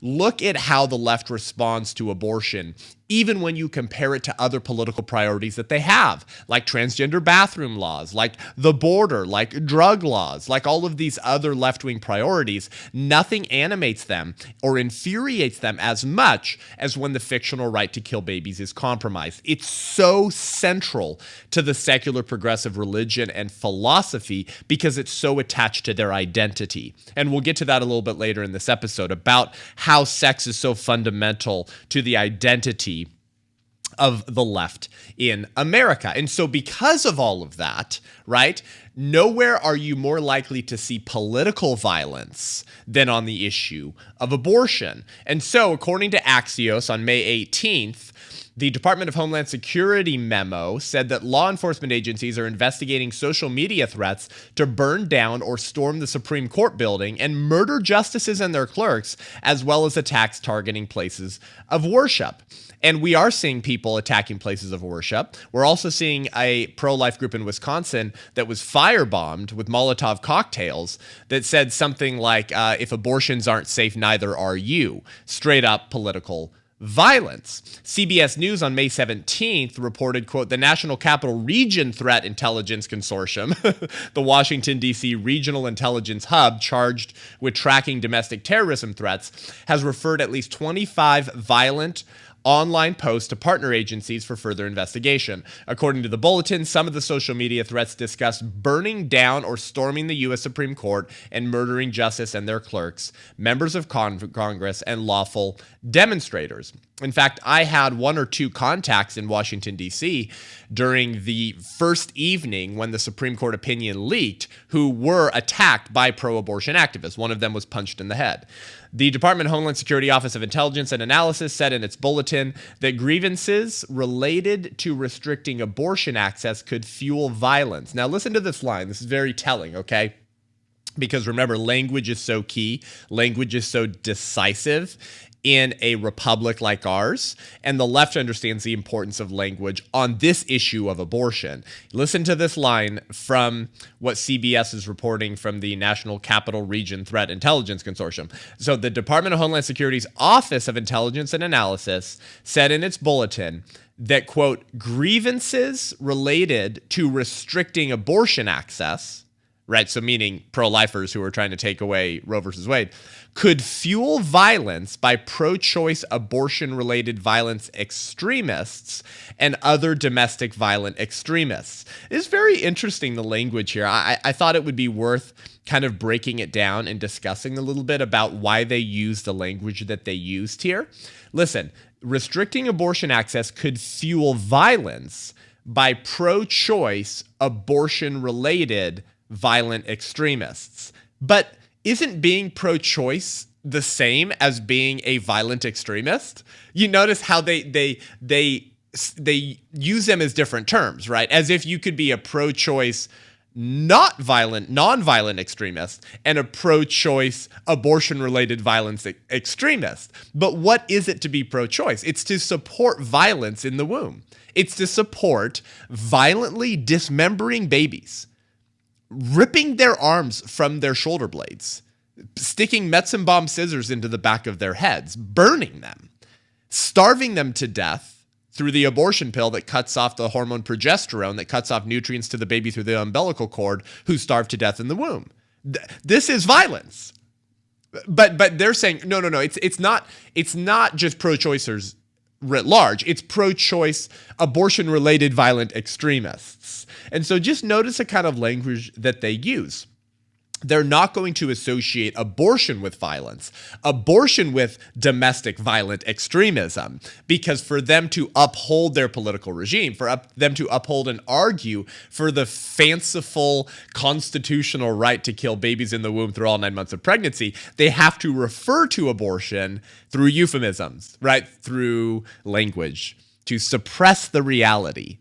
look at how the left responds to abortion, even when you compare it to other political priorities that they have, like transgender bathroom laws, like the border, like drug laws, like all of these other left-wing priorities. Nothing animates them or infuriates them as much as when the fictional right to kill babies is compromised. It's so central to the secular progressive religion and philosophy because it's so attached to their identity. And we'll get to that a little bit later in this episode about how sex is so fundamental to the identity of the left in America. And so because of all of that, right, nowhere are you more likely to see political violence than on the issue of abortion. And so according to Axios on May 18th, the Department of Homeland Security memo said that law enforcement agencies are investigating social media threats to burn down or storm the Supreme Court building and murder justices and their clerks, as well as attacks targeting places of worship. And we are seeing people attacking places of worship. We're also seeing a pro-life group in Wisconsin that was firebombed with Molotov cocktails that said something like, if abortions aren't safe, neither are you. Straight up political violence. CBS News on May 17th reported, quote, the National Capital Region Threat Intelligence Consortium, the Washington, D.C. Regional Intelligence Hub charged with tracking domestic terrorism threats, has referred at least 25 violent online posts to partner agencies for further investigation. According to the bulletin, some of the social media threats discuss burning down or storming the U.S. Supreme Court and murdering justice and their clerks, members of Congress, and lawful demonstrators. In fact, I had one or two contacts in Washington, D.C. during the first evening when the Supreme Court opinion leaked who were attacked by pro-abortion activists. One of them was punched in the head. The Department of Homeland Security Office of Intelligence and Analysis said in its bulletin that grievances related to restricting abortion access could fuel violence. Now listen to this line. This is very telling, okay? Because remember, language is so key. Language is so decisive in a republic like ours, and the left understands the importance of language on this issue of abortion. Listen to this line from what CBS is reporting from the National Capital Region Threat Intelligence Consortium. So the Department of Homeland Security's Office of Intelligence and Analysis said in its bulletin that, quote, grievances related to restricting abortion access, right, so meaning pro-lifers who are trying to take away Roe versus Wade, could fuel violence by pro-choice abortion-related violence extremists and other domestic violent extremists. It's very interesting, the language here. I thought it would be worth kind of breaking it down and discussing a little bit about why they use the language that they used here. Listen, restricting abortion access could fuel violence by pro-choice abortion-related violent extremists. But isn't being pro-choice the same as being a violent extremist? You notice how they use them as different terms, right? As if you could be a pro-choice non-violent extremist and a pro-choice abortion-related violence extremist. But what is it to be pro-choice? It's to support violence in the womb. It's to support violently dismembering babies, ripping their arms from their shoulder blades, sticking Metzenbaum scissors into the back of their heads, burning them, starving them to death through the abortion pill that cuts off the hormone progesterone, that cuts off nutrients to the baby through the umbilical cord, who starved to death in the womb. This is violence. But they're saying, no, it's not just pro-choicers writ large. It's pro-choice abortion-related violent extremists. And so just notice the kind of language that they use. They're not going to associate abortion with violence, abortion with domestic violent extremism, because for them to uphold their political regime, for them to uphold and argue for the fanciful constitutional right to kill babies in the womb through all 9 months of pregnancy, they have to refer to abortion through euphemisms, right? Through language, to suppress the reality